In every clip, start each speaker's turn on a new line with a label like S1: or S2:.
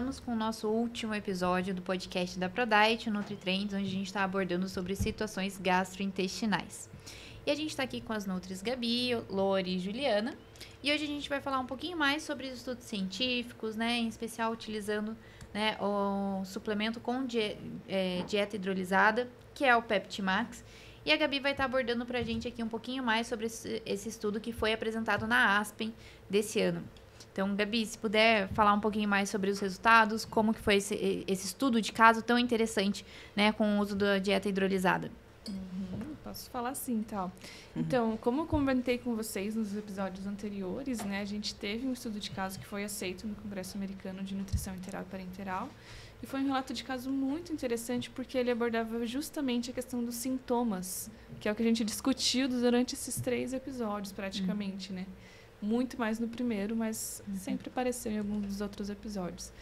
S1: voltamos com o nosso último episódio do podcast da ProDiet, o NutriTrends, onde a gente está abordando sobre situações gastrointestinais. E a gente está aqui com as Nutris Gabi, Lori e Juliana. E hoje a gente vai falar um pouquinho mais sobre os estudos científicos, né? Em especial utilizando, né, o suplemento com dieta hidrolisada, que é o PeptiMax. E a Gabi vai estar abordando para a gente aqui um pouquinho mais sobre esse estudo que foi apresentado na Aspen desse ano. Então, Gabi, se puder falar um pouquinho mais sobre os resultados, como que foi esse estudo de caso tão interessante, né, com o uso da dieta hidrolisada.
S2: Posso falar sim, tal. Então, como eu comentei com vocês nos episódios anteriores, né, a gente teve um estudo de caso que foi aceito no Congresso Americano de Nutrição Enteral e Parenteral, e foi um relato de caso muito interessante porque ele abordava justamente a questão dos sintomas, que é o que a gente discutiu durante esses 3 episódios, praticamente, né? Muito mais no primeiro, mas sempre apareceu em alguns dos outros episódios.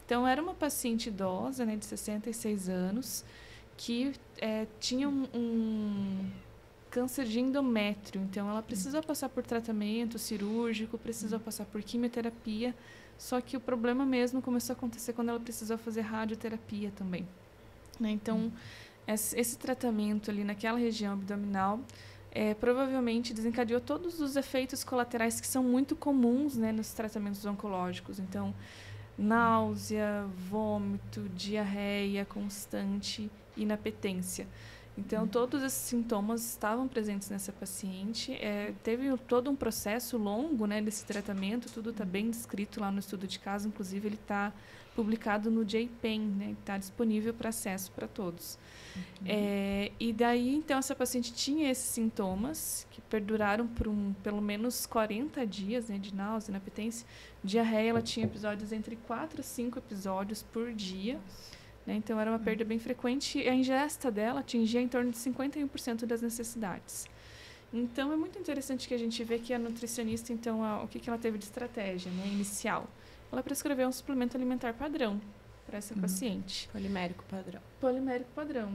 S2: Então, era uma paciente idosa, né, de 66 anos, que tinha um câncer de endométrio. Então, ela precisou passar por tratamento cirúrgico, precisou passar por quimioterapia, só que o problema mesmo começou a acontecer quando ela precisou fazer radioterapia também, né? Então, esse tratamento ali naquela região abdominal provavelmente desencadeou todos os efeitos colaterais que são muito comuns, né, nos tratamentos oncológicos. Então, náusea, vômito, diarreia constante, inapetência. Então, todos esses sintomas estavam presentes nessa paciente. Teve todo um processo longo, né, desse tratamento, tudo está bem descrito lá no estudo de caso, inclusive ele está publicado no JPEN, né, está disponível para acesso para todos. E daí, então, essa paciente tinha esses sintomas que perduraram por pelo menos 40 dias, né, de náusea, inapetência. Diarreia, ela tinha episódios entre 4 a 5 episódios por dia. Né? Então, era uma perda bem frequente e a ingesta dela atingia em torno de 51% das necessidades. Então, é muito interessante que a gente vê que a nutricionista, então, o que ela teve de estratégia, né, inicial? Ela prescreveu um suplemento alimentar padrão para essa paciente.
S3: Polimérico padrão.
S2: Polimérico padrão.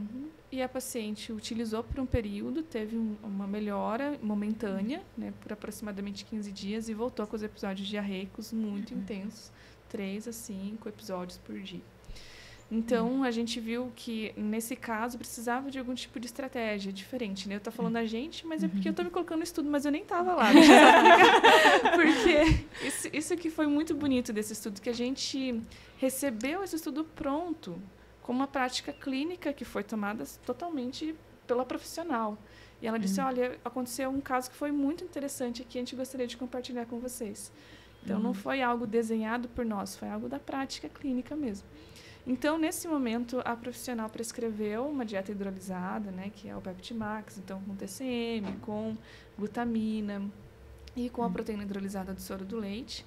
S2: E a paciente utilizou por um período, teve uma melhora momentânea, né, por aproximadamente 15 dias, e voltou com os episódios diarreicos muito intensos, 3 a 5 episódios por dia. Então, a gente viu que, nesse caso, precisava de algum tipo de estratégia diferente, né? Eu estou falando a gente, mas é porque eu estou me colocando no estudo, mas eu nem estava lá. Porque isso que foi muito bonito desse estudo, que a gente recebeu esse estudo pronto, com uma prática clínica que foi tomada totalmente pela profissional. E ela disse, olha, aconteceu um caso que foi muito interessante aqui, a gente gostaria de compartilhar com vocês. Então, não foi algo desenhado por nós, foi algo da prática clínica mesmo. Então, nesse momento, a profissional prescreveu uma dieta hidrolisada, né, que é o PeptiMax, então com TCM, com glutamina e com a proteína hidrolisada do soro do leite.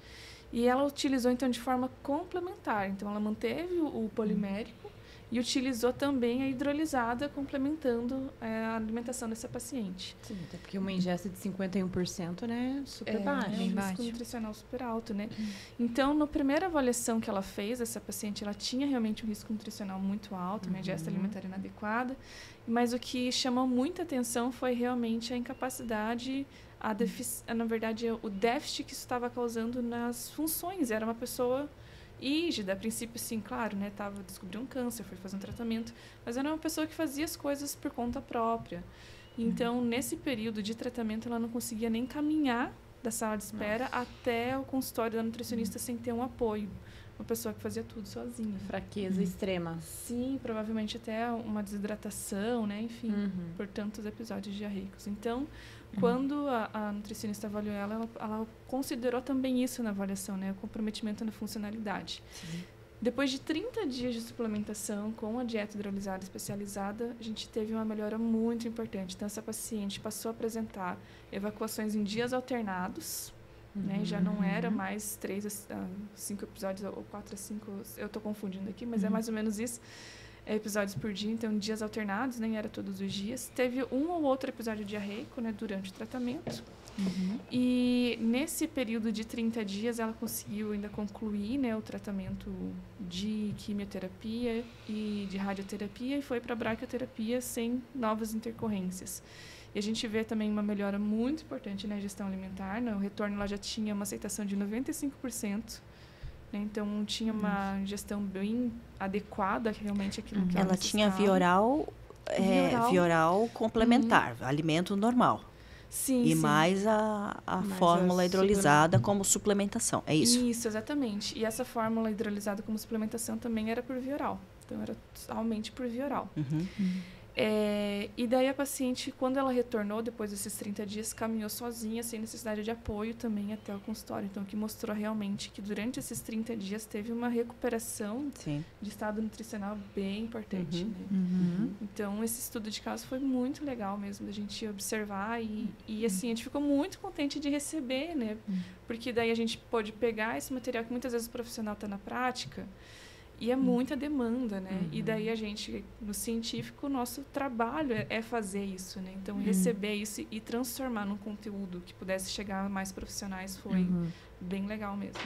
S2: E ela utilizou, então, de forma complementar. Então, ela manteve o polimérico e utilizou também a hidrolisada, complementando a alimentação dessa paciente.
S3: Sim, até porque uma ingesta de 51%, né, super baixa.
S2: É um risco nutricional super alto, né? Então, na primeira avaliação que ela fez, essa paciente, ela tinha realmente um risco nutricional muito alto, uma ingesta alimentar inadequada, mas o que chamou muita atenção foi realmente a incapacidade, na verdade, o déficit que isso estava causando nas funções. Era uma pessoa rígida, a princípio, sim, claro, né, descobriu um câncer, foi fazer um tratamento, mas era uma pessoa que fazia as coisas por conta própria. Então, nesse período de tratamento, ela não conseguia nem caminhar da sala de espera até o consultório da nutricionista sem ter um apoio. Uma pessoa que fazia tudo sozinha.
S3: Fraqueza extrema.
S2: Sim, provavelmente até uma desidratação, né, enfim, por tantos episódios diarreicos. Então, quando a nutricionista avaliou ela considerou também isso na avaliação, né? O comprometimento na funcionalidade. Sim. Depois de 30 dias de suplementação com a dieta hidrolisada especializada, a gente teve uma melhora muito importante. Então, essa paciente passou a apresentar evacuações em dias alternados, né? Já não era mais 3 a 5 episódios ou 4 a 5, eu estou confundindo aqui, mas é mais ou menos isso. Episódios por dia, então dias alternados, nem era todos os dias. Teve um ou outro episódio diarreico, né, durante o tratamento. E nesse período de 30 dias ela conseguiu ainda concluir, né, o tratamento de quimioterapia e de radioterapia e foi para a braquioterapia sem novas intercorrências. E a gente vê também uma melhora muito importante na gestão alimentar, né? O retorno ela já tinha uma aceitação de 95%. né? Então, tinha uma ingestão bem adequada, realmente, aquilo que
S4: Ela tinha
S2: necessitava.
S4: via oral complementar, alimento normal.
S2: Sim,
S4: E
S2: sim.
S4: mais a
S3: Mais
S4: fórmula
S3: a
S4: hidrolisada como suplementação, é isso?
S2: Isso, exatamente. E essa fórmula hidrolisada como suplementação também era por via oral. Então, era totalmente por via oral.
S4: Uhum.
S2: E daí a paciente, quando ela retornou, depois desses 30 dias, caminhou sozinha, sem necessidade de apoio também até o consultório. Então, o que mostrou realmente que durante esses 30 dias teve uma recuperação
S4: Sim.
S2: de estado nutricional bem importante.
S4: Uhum.
S2: Né?
S1: Uhum.
S2: Então, esse estudo de caso foi muito legal mesmo, da gente observar e assim, a gente ficou muito contente de receber, né? Porque daí a gente pôde pegar esse material que muitas vezes o profissional está na prática e é muita demanda, né? E daí a gente, no científico, o nosso trabalho é fazer isso, né? Então, receber isso e transformar num conteúdo que pudesse chegar a mais profissionais foi bem legal mesmo,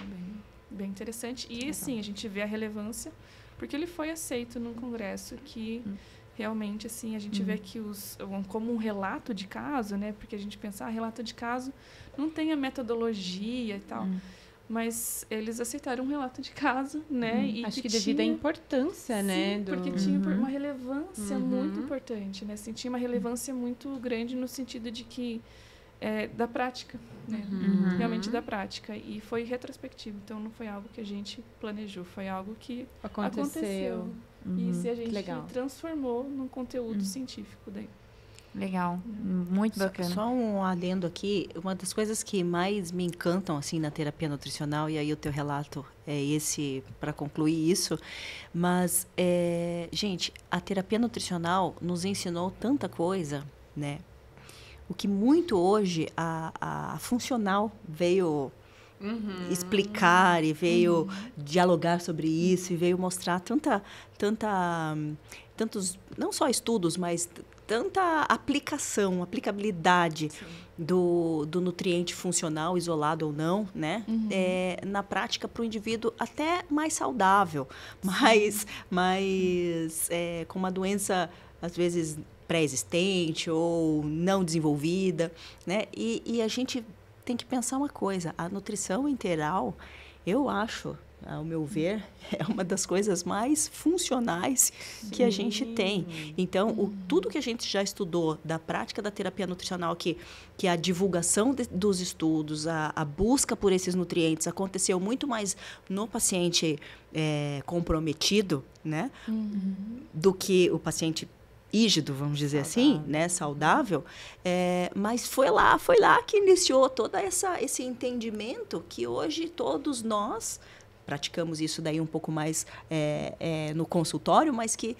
S2: bem interessante. E, assim, a gente vê a relevância, porque ele foi aceito num congresso que realmente, assim, a gente vê que como um relato de caso, né? Porque a gente pensa, relato de caso não tem a metodologia e tal. Mas eles aceitaram um relato de caso, né? E
S3: Acho que devido à importância, né?
S2: Sim, porque tinha uma relevância muito importante, né? Assim, tinha uma relevância muito grande no sentido de que da prática, né? Realmente da prática. E foi retrospectivo, então não foi algo que a gente planejou, foi algo que aconteceu. E se a gente transformou num conteúdo científico daí.
S1: Legal, muito bacana.
S4: Só um adendo aqui, uma das coisas que mais me encantam assim na terapia nutricional, e aí o teu relato é esse para concluir isso, mas gente, a terapia nutricional nos ensinou tanta coisa, né? O que muito hoje a funcional veio explicar e veio dialogar sobre isso e veio mostrar tantos, não só estudos, mas tanta aplicabilidade do nutriente funcional, isolado ou não, né? Na prática para o indivíduo até mais saudável, mas com uma doença, às vezes, pré-existente ou não desenvolvida, né? E a gente tem que pensar uma coisa, a nutrição integral, eu acho, ao meu ver, é uma das coisas mais funcionais que a gente tem. Então, tudo que a gente já estudou da prática da terapia nutricional, que a divulgação dos estudos, a busca por esses nutrientes aconteceu muito mais no paciente comprometido, né? Do que o paciente rígido, vamos dizer assim, né, saudável, mas foi lá que iniciou todo esse entendimento que hoje todos nós praticamos isso daí um pouco mais no consultório, mas que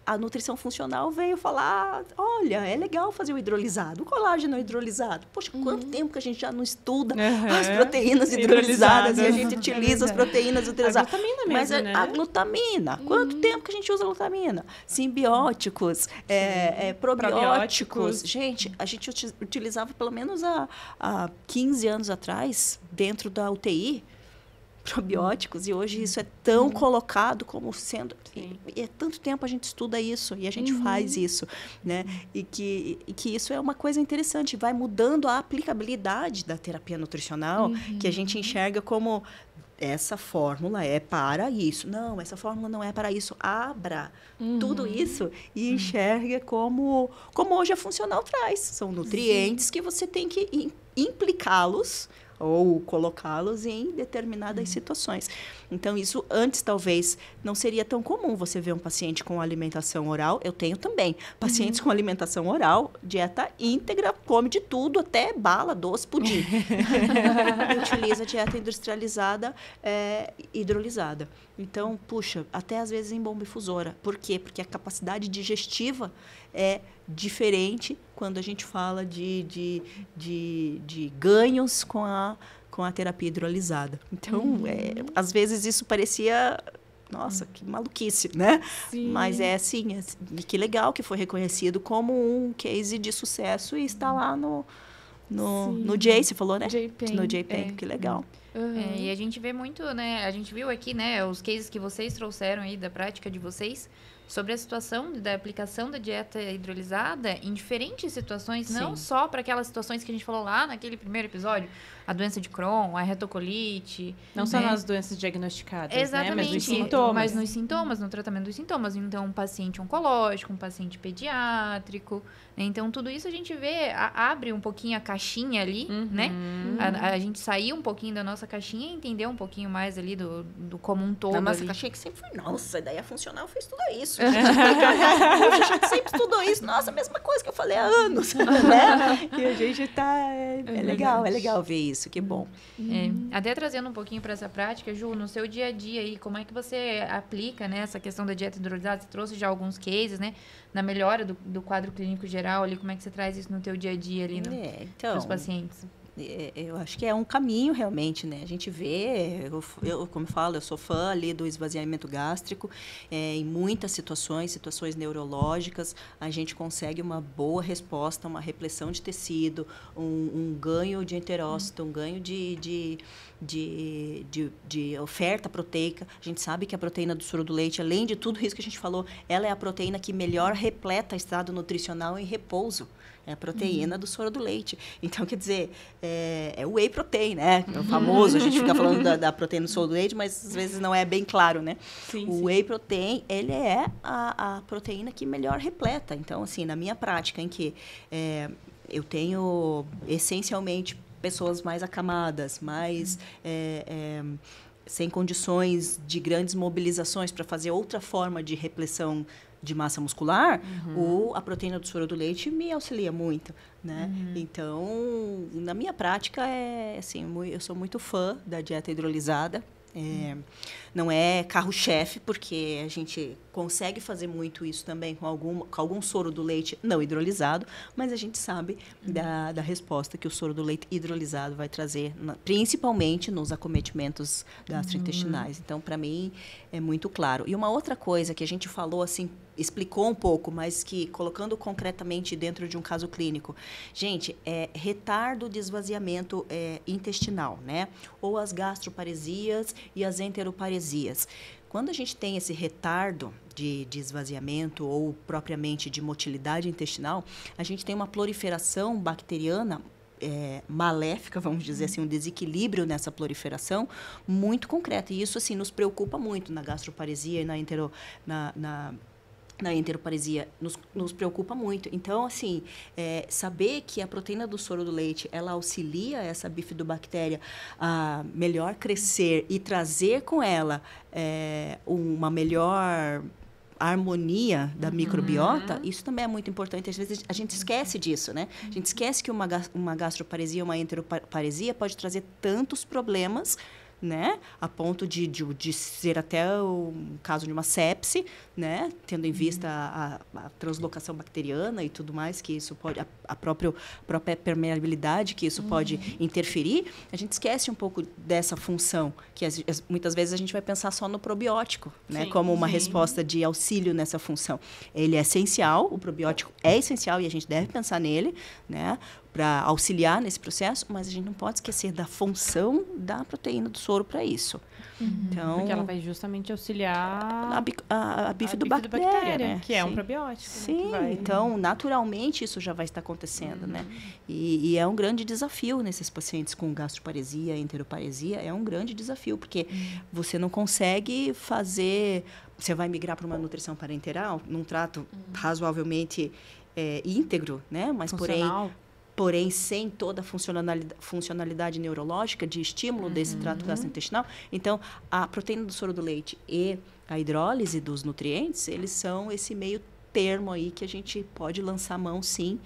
S4: a nutrição funcional veio falar, olha, é legal fazer o hidrolisado, o colágeno hidrolisado. Poxa, quanto tempo que a gente já não estuda as proteínas hidrolisadas e a gente utiliza as proteínas hidrolisadas.
S3: A glutamina mesmo,
S4: mas
S3: né?
S4: a glutamina, quanto tempo que a gente usa a glutamina? Simbióticos, probióticos. Gente, a gente utilizava pelo menos há 15 anos atrás, dentro da UTI, probióticos, e hoje isso é tão colocado como sendo... E é tanto tempo a gente estuda isso e a gente faz isso, né? E que isso é uma coisa interessante, vai mudando a aplicabilidade da terapia nutricional, que a gente enxerga como essa fórmula é para isso. Não, essa fórmula não é para isso. Abra tudo isso e enxerga como hoje a funcional traz. São nutrientes que você tem que implicá-los ou colocá-los em determinadas situações. Então, isso antes, talvez, não seria tão comum você ver um paciente com alimentação oral. Eu tenho também. Pacientes com alimentação oral, dieta íntegra, come de tudo, até bala, doce, pudim. Utiliza dieta industrializada, hidrolisada. Então, puxa, até às vezes em bombifusora. Por quê? Porque a capacidade digestiva é diferente quando a gente fala de ganhos com a terapia hidrolisada. Então, às vezes isso parecia, nossa, que maluquice, né?
S2: Sim.
S4: Mas assim, que legal que foi reconhecido como um case de sucesso e está lá no J, você falou, né?
S2: J-Pen,
S4: No J-Pen, que legal.
S1: É, e a gente vê muito, né? A gente viu aqui, né? Os cases que vocês trouxeram aí da prática de vocês. sobre a situação da aplicação da dieta hidrolisada em diferentes situações, não
S3: Sim.
S1: só para aquelas situações que a gente falou lá naquele primeiro episódio, a doença de Crohn, a retocolite.
S3: Não só
S1: né?
S3: nas doenças diagnosticadas,
S1: Exatamente.
S3: né? Mas nos sintomas.
S1: Mas nos sintomas, no tratamento dos sintomas. Então, um paciente oncológico, um paciente pediátrico. Né? Então, tudo isso a gente vê, abre um pouquinho a caixinha ali, né? A gente sair um pouquinho da nossa caixinha e entender um pouquinho mais ali do como um todo.
S4: Na nossa
S1: ali.
S4: caixinha que sempre foi, nossa, daí a funcional fez tudo isso. A gente sempre estudou isso. Nossa, a mesma coisa que eu falei há anos, né? E a gente tá... É legal ver isso, que bom.
S1: Até trazendo um pouquinho para essa prática, Ju, no seu dia a dia aí, como é que você aplica, né, essa questão da dieta hidrolisada? Você trouxe já alguns cases, né? Na melhora do quadro clínico geral ali, como é que você traz isso no teu dia a dia ali
S4: Então,
S1: para os pacientes?
S4: Eu acho que é um caminho realmente, né? A gente vê, como eu falo, eu sou fã ali do esvaziamento gástrico, em muitas situações neurológicas, a gente consegue uma boa resposta, uma repressão de tecido, um ganho de enterócito, um ganho de oferta proteica. A gente sabe que a proteína do soro do leite, além de tudo isso que a gente falou, ela é a proteína que melhor repleta estado nutricional em repouso. É a proteína do soro do leite. Então, quer dizer, é o whey protein, né? É o famoso, a gente fica falando da proteína do soro do leite, mas às vezes não é bem claro, né? O whey protein, ele é a proteína que melhor repleta. Então, assim, na minha prática, em que eu tenho, essencialmente, pessoas mais acamadas, mais... sem condições de grandes mobilizações para fazer outra forma de repressão de massa muscular, a proteína do soro do leite me auxilia muito, né? Então, na minha prática, assim, eu sou muito fã da dieta hidrolisada. Não é carro-chefe, porque a gente consegue fazer muito isso também com algum soro do leite não hidrolisado, mas a gente sabe da resposta que o soro do leite hidrolisado vai trazer, principalmente nos acometimentos gastrointestinais. Então, para mim, é muito claro. E uma outra coisa que a gente falou, assim, explicou um pouco, mas que, colocando concretamente dentro de um caso clínico, gente, retardo de esvaziamento intestinal, né? Ou as gastroparesias e as enteroparesias. Quando a gente tem esse retardo de esvaziamento ou propriamente de motilidade intestinal, a gente tem uma proliferação bacteriana maléfica, vamos dizer assim, um desequilíbrio nessa proliferação muito concreto. E isso, assim, nos preocupa muito na gastroparesia e na enteroparesia, nos preocupa muito. Então, assim, saber que a proteína do soro do leite, ela auxilia essa bifidobactéria a melhor crescer e trazer com ela uma melhor harmonia da microbiota, isso também é muito importante. Às vezes a gente esquece disso, né? A gente esquece que uma gastroparesia, uma enteroparesia pode trazer tantos problemas, né? A ponto de ser até o caso de uma sepse, né? Tendo em vista a translocação bacteriana e tudo mais, que isso pode, a própria permeabilidade que isso pode interferir. A gente esquece um pouco dessa função, que muitas vezes a gente vai pensar só no probiótico, né? Como uma resposta de auxílio nessa função. Ele é essencial, o probiótico é essencial e a gente deve pensar nele, né? Para auxiliar nesse processo, mas a gente não pode esquecer da função da proteína do soro para isso. Então,
S3: porque ela vai justamente auxiliar
S4: a bifidobactéria, né?
S3: que é um probiótico.
S4: Sim,
S3: né?
S4: então, naturalmente, isso já vai estar acontecendo, né? E é um grande desafio nesses pacientes com gastroparesia, enteroparesia, é um grande desafio, porque você não consegue fazer... Você vai migrar para uma nutrição parenteral, num trato razoavelmente íntegro, né? Mas, porém sem toda a funcionalidade neurológica de estímulo desse trato gastrointestinal. Então, a proteína do soro do leite e a hidrólise dos nutrientes, eles são esse meio termo aí que a gente pode lançar mão, sim,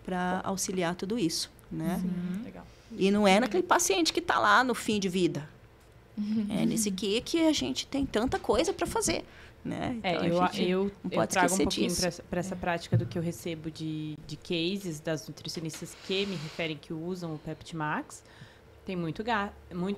S4: para auxiliar tudo isso, né?
S3: Legal.
S4: E não é naquele paciente que está lá no fim de vida. É nesse que a gente tem tanta coisa para fazer. Né? Então,
S3: eu trago um pouquinho
S4: para
S3: essa prática do que eu recebo de cases das nutricionistas que me referem que usam o PeptiMax. Tem muito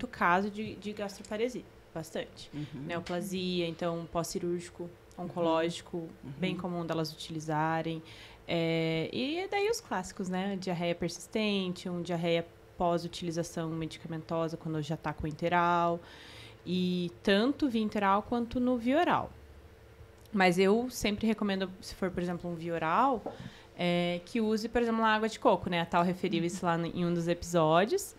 S3: caso de gastroparesia, bastante. Neoplasia, então pós-cirúrgico, oncológico, bem comum delas utilizarem. E daí os clássicos, né? Diarreia persistente, diarreia pós-utilização medicamentosa quando já está com enteral. E tanto via enteral quanto no via oral. Mas eu sempre recomendo, se for, por exemplo, um via oral, que use, por exemplo, a água de coco, né? A Tal referiu isso lá em um dos episódios.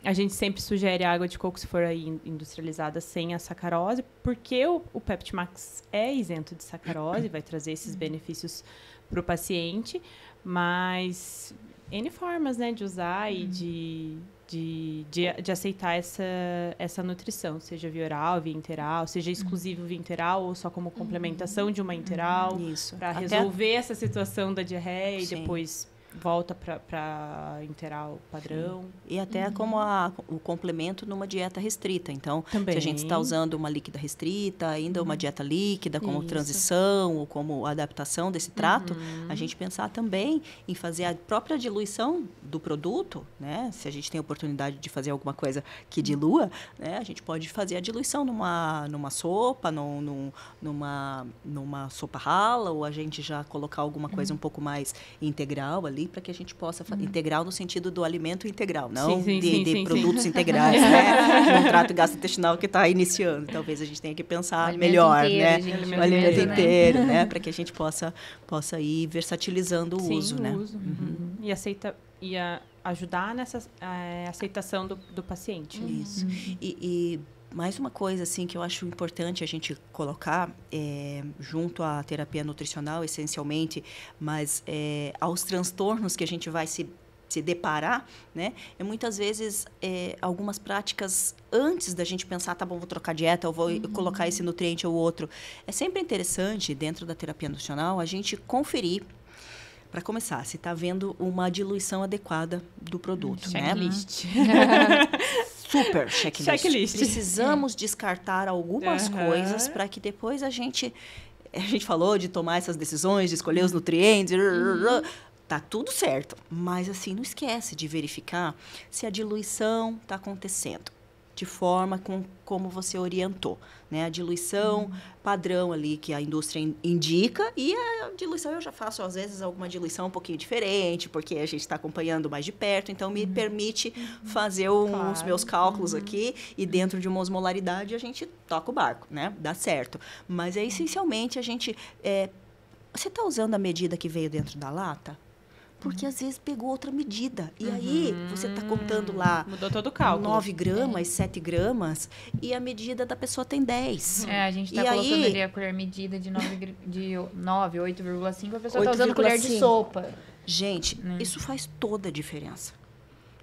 S3: A gente sempre sugere a água de coco se for aí industrializada sem a sacarose, porque o Peptimax é isento de sacarose, vai trazer esses benefícios para o paciente, mas N formas, né, de usar e de aceitar essa nutrição, seja via oral, via interal, seja exclusivo via interal ou só como complementação de uma interal, para resolver essa situação da diarreia e depois volta para interal padrão.
S4: Sim. E até como o complemento numa dieta restrita. Então,
S3: também.
S4: Se a gente está usando uma líquida restrita, ainda uma dieta líquida, como transição ou como adaptação desse trato, a gente pensar também em fazer a própria diluição do produto, né? Se a gente tem a oportunidade de fazer alguma coisa que dilua, né? A gente pode fazer a diluição numa sopa, numa sopa rala, ou a gente já colocar alguma coisa um pouco mais integral ali, para que a gente possa integral no sentido do alimento integral, não de produtos integrais, né? Um trato gastrointestinal que está iniciando. Talvez a gente tenha que pensar melhor, né? O alimento inteiro, né? Para que a gente possa ir versatilizando o uso, né?
S3: E ajudar nessa aceitação do paciente.
S4: Isso. E mais uma coisa assim que eu acho importante a gente colocar junto à terapia nutricional, essencialmente, mas aos transtornos que a gente vai se deparar, né? Muitas vezes algumas práticas antes da gente pensar, tá bom, vou trocar dieta, ou vou colocar esse nutriente ou outro. É sempre interessante, dentro da terapia nutricional, a gente conferir, para começar, se está havendo uma diluição adequada do produto,
S3: checklist.
S4: Né? Super checklist. Precisamos descartar algumas coisas para que depois a gente falou de tomar essas decisões, de escolher os nutrientes, tá tudo certo. Mas assim, não esquece de verificar se a diluição está acontecendo de forma como você orientou, né? A diluição padrão ali que a indústria indica, e a diluição eu já faço, às vezes, alguma diluição um pouquinho diferente, porque a gente está acompanhando mais de perto, então me permite fazer os meus cálculos aqui, e dentro de uma osmolaridade a gente toca o barco, né? Dá certo. Mas essencialmente a gente... você está usando a medida que veio dentro da lata? Porque às vezes pegou outra medida. E aí você está contando lá...
S3: Mudou todo o cálculo.
S4: 9 gramas, 7 gramas, e a medida da pessoa tem 10.
S1: A gente está colocando ali a colher medida de 9, 8,5, a pessoa está usando colher de sopa.
S4: Gente, isso faz toda a diferença.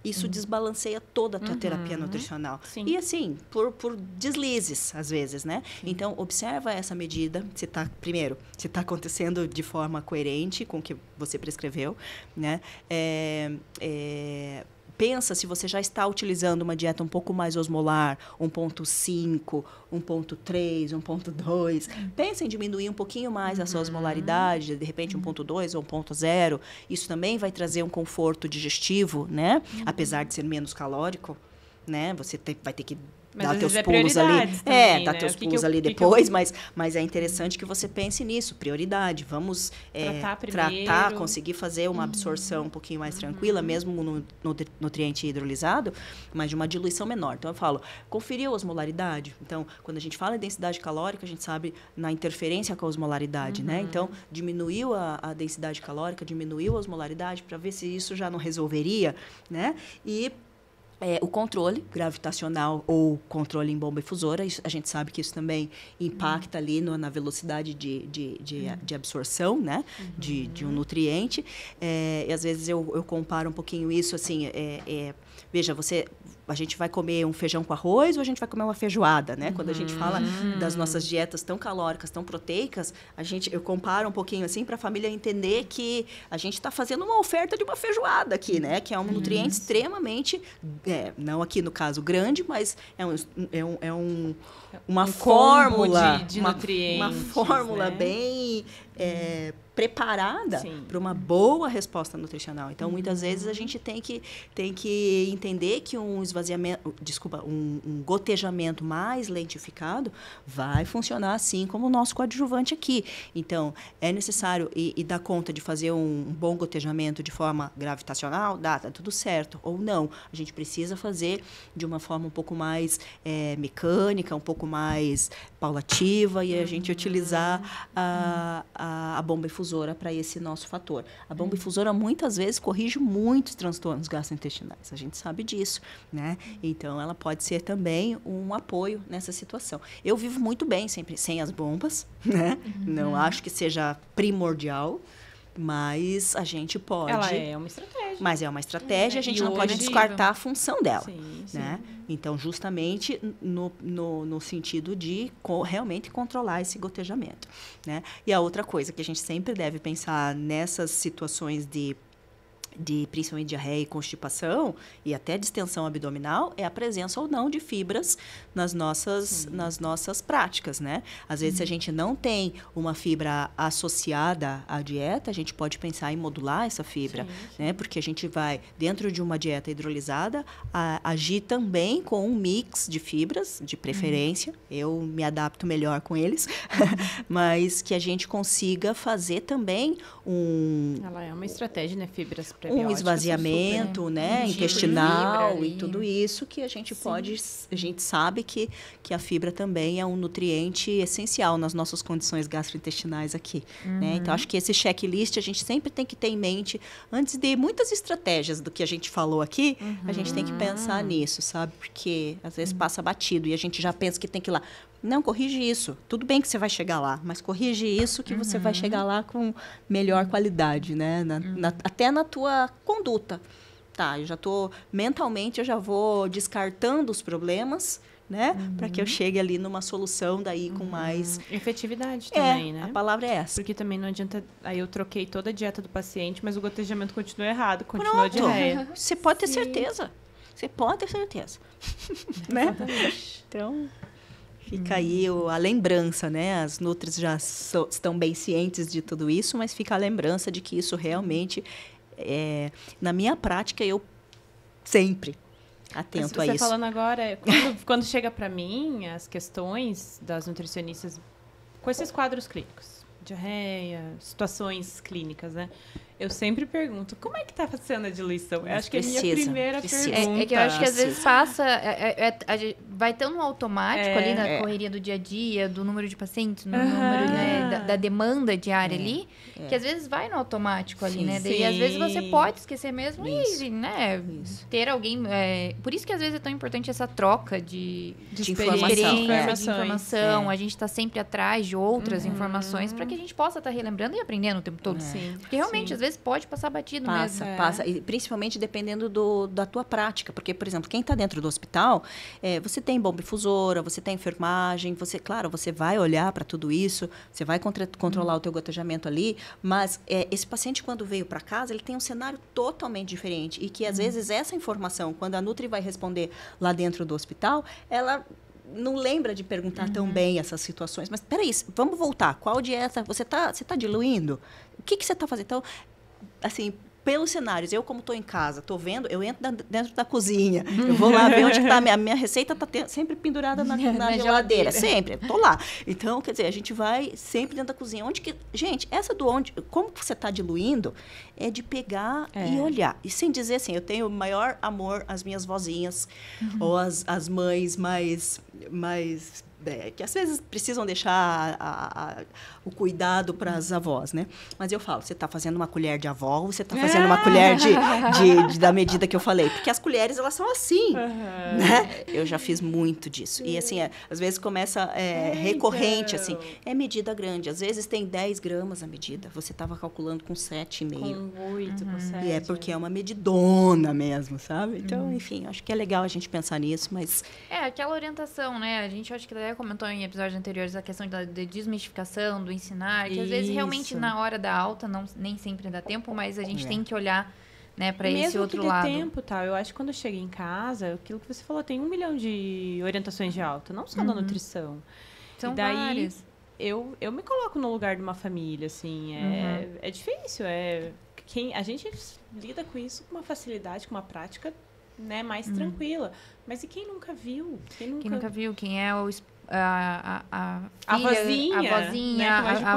S4: Isso desbalanceia toda a tua terapia nutricional.
S3: Sim.
S4: E assim, por deslizes, às vezes, né? Sim. Então, observa essa medida. Primeiro, se está acontecendo de forma coerente com o que você prescreveu, né? Pensa se você já está utilizando uma dieta um pouco mais osmolar, 1,5, 1,3, 1,2. Pensa em diminuir um pouquinho mais a sua osmolaridade, de repente 1,2 ou 1,0. Isso também vai trazer um conforto digestivo, né? Apesar de ser menos calórico, né? Você vai ter que dar teus pulos ali.
S3: Também,
S4: dar
S3: né?
S4: teus pulos ali depois, mas é interessante que você pense nisso. Prioridade. Vamos tratar, conseguir fazer uma absorção um pouquinho mais tranquila, mesmo no nutriente hidrolisado, mas de uma diluição menor. Então, eu falo, conferiu a osmolaridade. Então, quando a gente fala em densidade calórica, a gente sabe na interferência com a osmolaridade, né? Então, diminuiu a densidade calórica, diminuiu a osmolaridade, para ver se isso já não resolveria, né? E o controle gravitacional ou controle em bomba efusora, a gente sabe que isso também impacta ali na velocidade de absorção, né? De um nutriente. E às vezes eu comparo um pouquinho isso, assim, veja, a gente vai comer um feijão com arroz ou a gente vai comer uma feijoada, né? Quando a gente fala das nossas dietas tão calóricas, tão proteicas, eu comparo um pouquinho assim para a família entender que a gente está fazendo uma oferta de uma feijoada aqui, né? Que é um nutriente extremamente, não aqui no caso grande, mas uma fórmula
S3: de nutrientes,
S4: uma fórmula,
S3: né?
S4: bem preparada para uma boa resposta nutricional. Então, muitas vezes, a gente tem que entender que um gotejamento mais lentificado vai funcionar assim como o nosso coadjuvante aqui. Então, é necessário e dar conta de fazer um bom gotejamento de forma gravitacional, tá tudo certo. Ou não, a gente precisa fazer de uma forma um pouco mais mecânica, um pouco mais paulativa, e a gente utilizar a bomba infusora para esse nosso fator. A bomba infusora muitas vezes corrige muitos transtornos gastrointestinais. A gente sabe disso, né? Então, ela pode ser também um apoio nessa situação. Eu vivo muito bem sempre sem as bombas, né? Não acho que seja primordial, mas a gente pode...
S3: Ela é uma estratégia.
S4: Mas é uma estratégia, a gente não pode descartar a função dela.
S3: Sim,
S4: né? Então, justamente no sentido de realmente controlar esse gotejamento, né? E a outra coisa que a gente sempre deve pensar nessas situações de principalmente diarreia e constipação e até distensão abdominal é a presença ou não de fibras nas nossas práticas, né? Às vezes, se a gente não tem uma fibra associada à dieta, a gente pode pensar em modular essa fibra, né? Porque a gente vai, dentro de uma dieta hidrolisada, agir também com um mix de fibras, de preferência. Eu me adapto melhor com eles, mas que a gente consiga fazer também
S3: Ela é uma estratégia, né? Fibras
S4: um esvaziamento, né, intestinal e tudo isso que a gente a gente sabe que a fibra também é um nutriente essencial nas nossas condições gastrointestinais aqui, né? Então, acho que esse checklist a gente sempre tem que ter em mente, antes de muitas estratégias do que a gente falou aqui, a gente tem que pensar nisso, sabe? Porque às vezes passa batido e a gente já pensa que tem que ir lá. Não, corrige isso. Tudo bem que você vai chegar lá, mas corrige isso que você vai chegar lá com melhor qualidade, né? Até na tua conduta. Tá, eu já estou... Mentalmente, eu já vou descartando os problemas, né? Para que eu chegue ali numa solução daí com mais...
S3: Efetividade também, né?
S4: A palavra é essa.
S3: Porque também não adianta... Aí eu troquei toda a dieta do paciente, mas o gotejamento continua errado, continua a diarreia.
S4: Você pode ter certeza. Você pode ter certeza. Né? Então... Fica aí a lembrança, né? As nutris já estão bem cientes de tudo isso, mas fica a lembrança de que isso realmente, na minha prática, eu sempre atento a isso.
S3: Você falando agora, quando chega para mim, as questões das nutricionistas com esses quadros clínicos, diarreia, situações clínicas, né? Eu sempre pergunto, como é que está sendo a diluição? Eu acho que é a minha primeira pergunta.
S1: É que eu acho que às vezes passa... vai tão no automático ali na correria do dia a dia, do número de pacientes, no número, né, da demanda diária ali, que às vezes vai no automático ali, né? Daí às vezes você pode esquecer mesmo e, né, ter alguém... por isso que às vezes é tão importante essa troca de informação. A gente está sempre atrás de outras informações para que a gente possa estar relembrando e aprendendo o tempo todo. Porque realmente, às vezes, pode passar batido mesmo.
S4: Passa. E principalmente dependendo da tua prática. Porque, por exemplo, quem está dentro do hospital, você tem bomba infusora, você tem enfermagem, você vai olhar para tudo isso, você vai controlar o teu gotejamento ali, mas esse paciente, quando veio para casa, ele tem um cenário totalmente diferente. E que, às vezes, essa informação, quando a Nutri vai responder lá dentro do hospital, ela... não lembra de perguntar tão bem essas situações. Mas, peraí, vamos voltar. Qual dieta? Você tá diluindo? O que você está fazendo? Então, assim, pelos cenários, eu como estou em casa, estou vendo, eu entro dentro da cozinha, eu vou lá ver onde está a minha receita, está sempre pendurada na geladeira, sempre, estou lá. Então, quer dizer, a gente vai sempre dentro da cozinha. Gente, como você está diluindo, é de pegar e olhar. E sem dizer assim, eu tenho o maior amor às minhas vozinhas, ou as mães mais que às vezes precisam deixar o cuidado para as avós, né? Mas eu falo, você está fazendo uma colher de avó, você está fazendo uma colher da medida que eu falei. Porque as colheres, elas são assim, né? Eu já fiz muito disso. E assim, às vezes começa recorrente, assim, é medida grande. Às vezes tem 10 gramas a medida. Você estava calculando com 7,5.
S3: Com 8, com 7.
S4: E é porque é uma medidona mesmo, sabe? Então, enfim, acho que é legal a gente pensar nisso, mas...
S1: aquela orientação, né? A gente acho que até comentou em episódios anteriores a questão da desmistificação, do ensinar, que às vezes realmente na hora da alta nem sempre dá tempo, mas a gente tem que olhar, né, para esse outro lado.
S3: Mesmo que dê tempo, tá? Eu acho que quando eu chego em casa, aquilo que você falou, tem 1 milhão de orientações de alta, não só da nutrição.
S1: São várias.
S3: eu me coloco no lugar de uma família, assim, é difícil, a gente lida com isso com uma facilidade, com uma prática, né, mais tranquila. Mas e quem nunca viu?
S1: Quem nunca viu? Quem é a
S3: vozinha,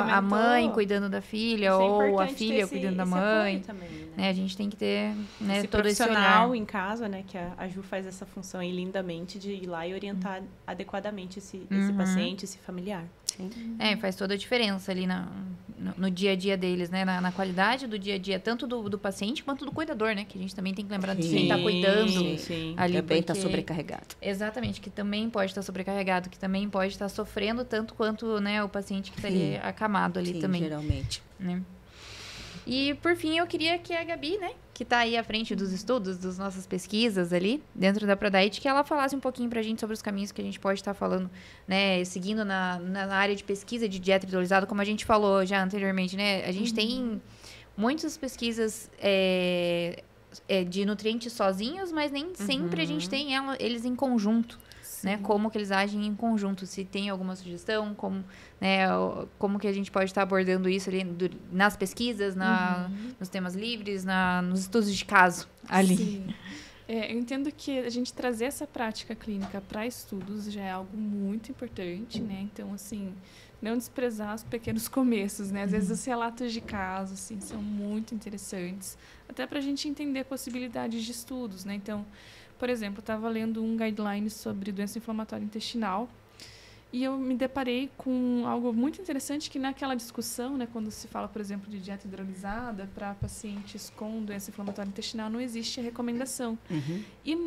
S1: a mãe cuidando da filha,
S3: isso
S1: ou
S3: é
S1: a filha cuidando da mãe.
S3: Também, né?
S1: A gente tem que ter, né,
S3: esse
S1: todo esse
S3: profissional
S1: olhar
S3: em casa, né, que a Ju faz essa função aí lindamente de ir lá e orientar adequadamente esse paciente, esse familiar.
S4: Sim.
S1: Faz toda a diferença ali no dia a dia deles, né? Na qualidade do dia a dia, tanto do paciente quanto do cuidador, né? Que a gente também tem que lembrar de quem está cuidando.
S3: Sim.
S1: Ali,
S4: Também está sobrecarregado.
S1: Exatamente, que também pode estar sobrecarregado, que também pode estar sofrendo tanto quanto, né, o paciente que está ali acamado ali também.
S4: Geralmente.
S1: Né? E, por fim, eu queria que a Gabi, né, que está aí à frente dos estudos, das nossas pesquisas ali, dentro da ProDiet, que ela falasse um pouquinho pra gente sobre os caminhos que a gente pode estar falando, né, seguindo na área de pesquisa de dieta hidrolisada, como a gente falou já anteriormente, né, a gente tem muitas pesquisas de nutrientes sozinhos, mas nem sempre a gente tem eles em conjunto. Né, como que eles agem em conjunto, se tem alguma sugestão, como que a gente pode estar abordando isso ali nas pesquisas, nos temas livres, nos estudos de caso ali.
S2: Sim. Eu entendo que a gente trazer essa prática clínica para estudos já é algo muito importante, né? Então, assim, não desprezar os pequenos começos, né? Às vezes os relatos de caso, assim, são muito interessantes, até para a gente entender possibilidades de estudos, né? Então, por exemplo, eu estava lendo um guideline sobre doença inflamatória intestinal e eu me deparei com algo muito interessante que naquela discussão, né, quando se fala, por exemplo, de dieta hidrolisada para pacientes com doença inflamatória intestinal, não existe a recomendação. E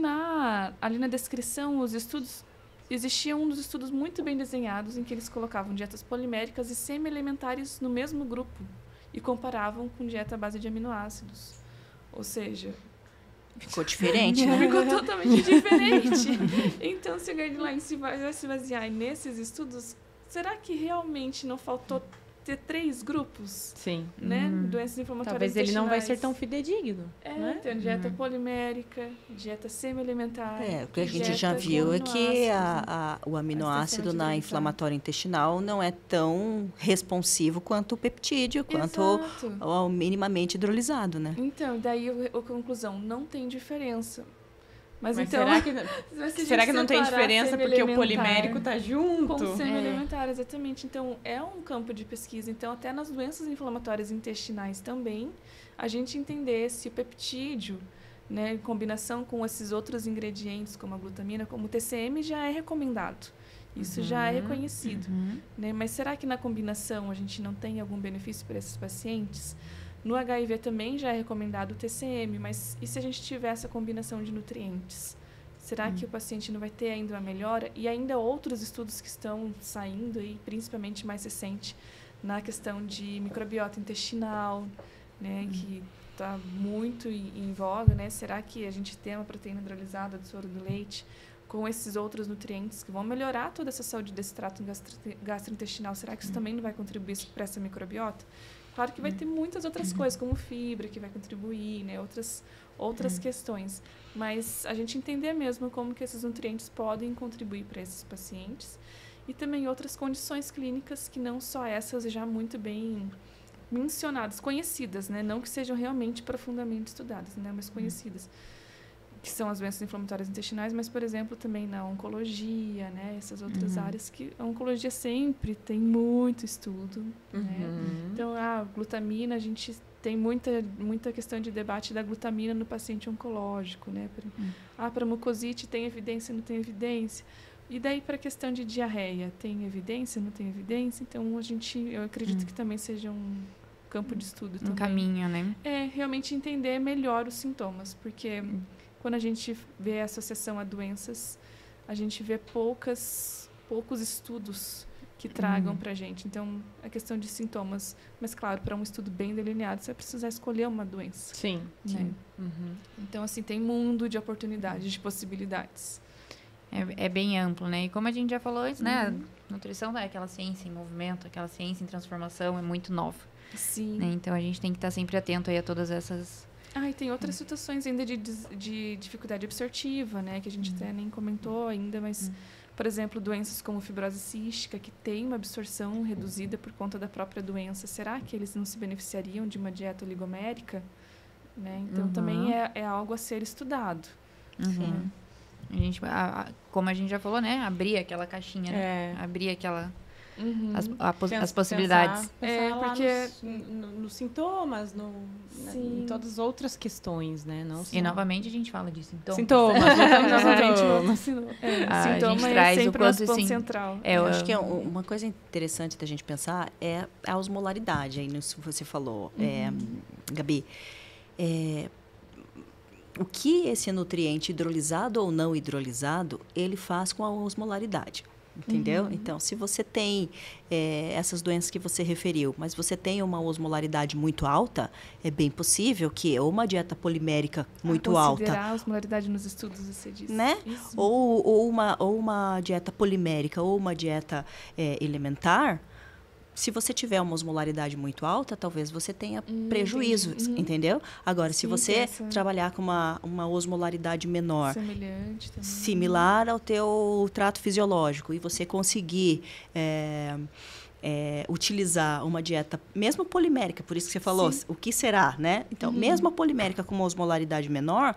S2: ali na descrição, os estudos, existia um dos estudos muito bem desenhados em que eles colocavam dietas poliméricas e semi-alimentares no mesmo grupo e comparavam com dieta à base de aminoácidos. Ou seja...
S4: Ficou diferente, né?
S2: Ficou totalmente diferente. Então, se o guideline vai se basear nesses estudos, será que realmente não faltou ter 3 grupos?
S3: Sim.
S2: Né? Doenças inflamatórias
S3: Talvez ele não vai ser tão fidedigno. Né?
S2: Então, dieta polimérica, dieta semi-alimentar.
S4: O que a gente já viu é que o aminoácido na inflamatória intestinal não é tão responsivo quanto o peptídeo, quanto o minimamente hidrolisado, né?
S2: Então, daí a conclusão, não tem diferença. Mas então,
S3: será que não tem diferença porque o polimérico está junto?
S2: Com semi-alimentar, exatamente. Então, é um campo de pesquisa. Então, até nas doenças inflamatórias intestinais também, a gente entender se o peptídeo, né, em combinação com esses outros ingredientes, como a glutamina, como o TCM, já é recomendado. Isso já é reconhecido. Né? Mas será que na combinação a gente não tem algum benefício para esses pacientes? No HIV também já é recomendado o TCM, mas e se a gente tiver essa combinação de nutrientes? Será que o paciente não vai ter ainda uma melhora? E ainda outros estudos que estão saindo, aí, principalmente mais recente, na questão de microbiota intestinal, né, que está muito em voga, né? Será que a gente tem uma proteína hidrolisada do soro do leite com esses outros nutrientes que vão melhorar toda essa saúde desse trato gastrointestinal? Será que isso também não vai contribuir para essa microbiota? Claro que vai ter muitas outras coisas, como fibra, que vai contribuir, né? Outras questões. Mas a gente entender mesmo como que esses nutrientes podem contribuir para esses pacientes. E também outras condições clínicas que não só essas já muito bem mencionadas, conhecidas, né? Não que sejam realmente profundamente estudadas, né? Mas conhecidas. Que são as doenças inflamatórias intestinais, mas, por exemplo, também na oncologia, né? Essas outras áreas que a oncologia sempre tem muito estudo, né? Então, a glutamina, a gente tem muita questão de debate da glutamina no paciente oncológico, né? Para mucosite tem evidência, não tem evidência? E daí para a questão de diarreia, tem evidência, não tem evidência? Então, eu acredito que também seja um campo de estudo também.
S1: Um caminho, né?
S2: Realmente entender melhor os sintomas, porque... Quando a gente vê a associação a doenças, a gente vê poucos estudos que tragam para a gente. Então, a questão de sintomas. Mas, claro, para um estudo bem delineado, você vai precisar escolher uma doença.
S3: Sim.
S2: Né? Então, assim, tem mundo de oportunidades, de possibilidades.
S1: É bem amplo, né? E como a gente já falou antes, né? Nutrição é aquela ciência em movimento, aquela ciência em transformação, é muito nova.
S2: Sim.
S1: Né? Então, a gente tem que estar sempre atento aí a todas essas...
S2: E tem outras situações ainda de dificuldade absortiva, né? Que a gente até nem comentou ainda, mas, por exemplo, doenças como fibrose cística, que tem uma absorção reduzida por conta da própria doença, será que eles não se beneficiariam de uma dieta oligomérica? Né? Então, também é algo a ser estudado.
S1: Sim. A gente, como a gente já falou, né? Abrir aquela caixinha, né? Abrir aquela... As possibilidades.
S3: Pensar lá
S2: porque
S3: nos sintomas, em todas as outras questões, né? Não
S1: e novamente a gente fala de sintomas.
S3: Sintomas.
S2: Sintoma
S1: traz
S2: é sempre
S1: o
S2: o nosso ponto central.
S4: Eu acho que uma coisa interessante da gente pensar é a osmolaridade, aí nisso que você falou, Gabi. O que esse nutriente, hidrolisado ou não hidrolisado, ele faz com a osmolaridade. Entendeu? Então, se você tem essas doenças que você referiu, mas você tem uma osmolaridade muito alta, é bem possível que ou uma dieta polimérica muito alta...
S2: Considerar a osmolaridade nos estudos, você disse.
S4: Né? Ou uma dieta polimérica ou uma dieta elementar, se você tiver uma osmolaridade muito alta, talvez você tenha prejuízo, entendeu? Agora, se você trabalhar com uma osmolaridade menor,
S2: semelhante também,
S4: similar ao teu trato fisiológico, e você conseguir utilizar uma dieta, mesmo polimérica, por isso que você falou, o que será, né? Então, mesmo a polimérica com uma osmolaridade menor,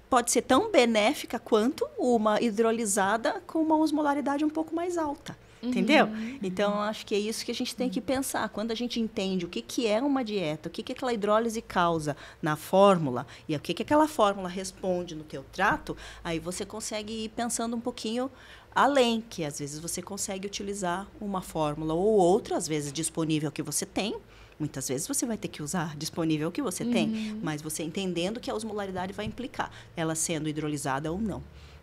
S4: pode ser tão benéfica quanto uma hidrolisada com uma osmolaridade um pouco mais alta. Entendeu? Então, acho que é isso que a gente tem que pensar. Quando a gente entende o que é uma dieta, o que aquela hidrólise causa na fórmula e o que aquela fórmula responde no teu trato, aí você consegue ir pensando um pouquinho além, que às vezes você consegue utilizar uma fórmula ou outra, às vezes disponível que você tem. Muitas vezes você vai ter que usar disponível o que você tem, mas você entendendo que a osmolaridade vai implicar, ela sendo hidrolisada ou não.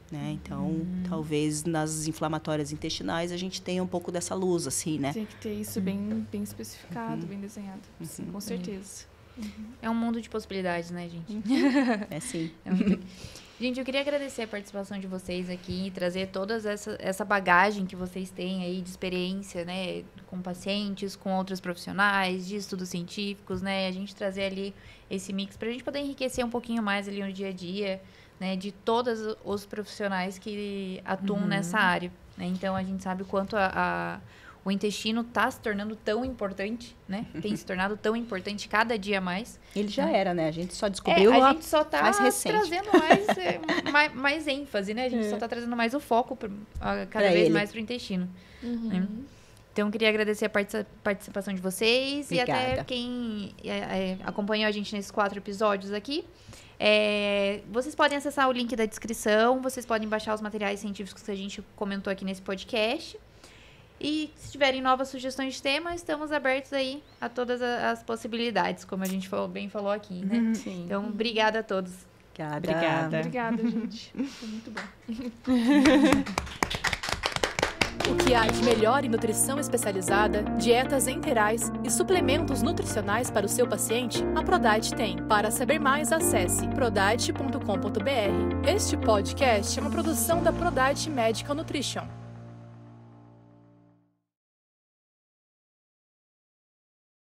S4: Né? Então, talvez nas inflamatórias intestinais a gente tenha um pouco dessa luz, assim, né?
S2: Tem que ter isso bem especificado, bem desenhado. Sim, com certeza.
S1: É um mundo de possibilidades, né, gente?
S4: É sim.
S1: Gente, eu queria agradecer a participação de vocês aqui, trazer toda essa bagagem que vocês têm aí de experiência, né, com pacientes, com outros profissionais, de estudos científicos, né, a gente trazer ali esse mix para a gente poder enriquecer um pouquinho mais ali no dia a dia, né, de todos os profissionais que atuam nessa área. Né? Então, a gente sabe o quanto o intestino está se tornando tão importante, né? Tem se tornado tão importante cada dia mais.
S4: Ele já era, né? A gente só descobriu
S1: a gente só está trazendo mais ênfase, né? A gente só está trazendo mais o foco cada vez mais para o intestino. Né? Então, eu queria agradecer a participação de vocês. Obrigada. E até quem acompanhou a gente nesses 4 episódios aqui. Vocês podem acessar o link da descrição, vocês podem baixar os materiais científicos que a gente comentou aqui nesse podcast. E se tiverem novas sugestões de tema, estamos abertos aí a todas as possibilidades, como a gente falou aqui, né?
S3: Sim.
S1: Então, obrigada a todos.
S3: Obrigada.
S2: Obrigada, gente. Foi muito bom.
S5: O que há de melhor em nutrição especializada, dietas enterais e suplementos nutricionais para o seu paciente, a Prodite tem. Para saber mais, acesse prodite.com.br. Este podcast é uma produção da Prodite Medical Nutrition.